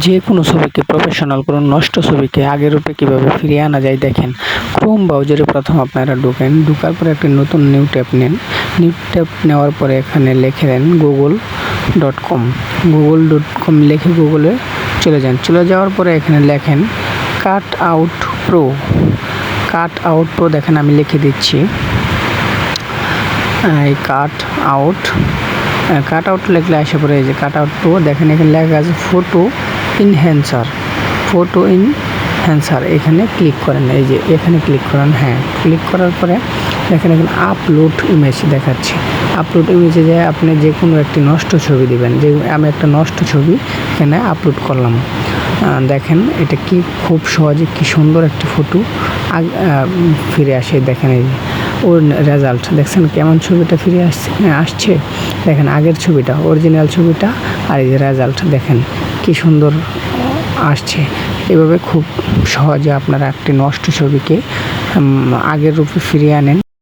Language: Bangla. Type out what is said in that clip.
যে কোনো ছবিকে প্রফেশনাল কোনো নষ্ট ছবিকে আগের রূপে কীভাবে ফিরিয়ে আনা যায় দেখেন। ক্রোম ব্রাউজারে প্রথম আপনারা ঢোকার পরে একটি নতুন নিউ ট্যাব নেন। নিউ ট্যাব নেওয়ার পরে এখানে লিখে দেন google.com লিখে গুগলে চলে যান। চলে যাওয়ার পরে এখানে লেখেন কাট আউট প্রো দেখেন আমি লিখে দিচ্ছি। এই কাট আউট লিখলে আসে পরে এই যে কাট আউট প্রো দেখেন এখানে লেখা আছে ফটো ইনহ্যান্সার। এখানে ক্লিক করেন, এই যে এখানে ক্লিক করেন। হ্যাঁ, ক্লিক করার পরে দেখেন এখানে আপলোড ইমেজ দেখাচ্ছে। আপলোড ইমেজে যায় আপনি যে কোনো একটি নষ্ট ছবি দিবেন। যে আমি একটা নষ্ট ছবি এখানে আপলোড করলাম। দেখেন এটা কি খুব সহজে কি সুন্দর একটি ফটো ফিরে আসে। দেখেন এই ওর রেজাল্ট দেখছেন কেমন ছবিটা ফিরে আসছে। দেখেন আগের ছবিটা, অরিজিনাল ছবিটা, আর এই যে রেজাল্ট দেখেন কি সুন্দর আসছে। এভাবে খুব সহজে আপনারা একটি নষ্ট ছবিকে আগের রূপে ফিরিয়ে আনেন।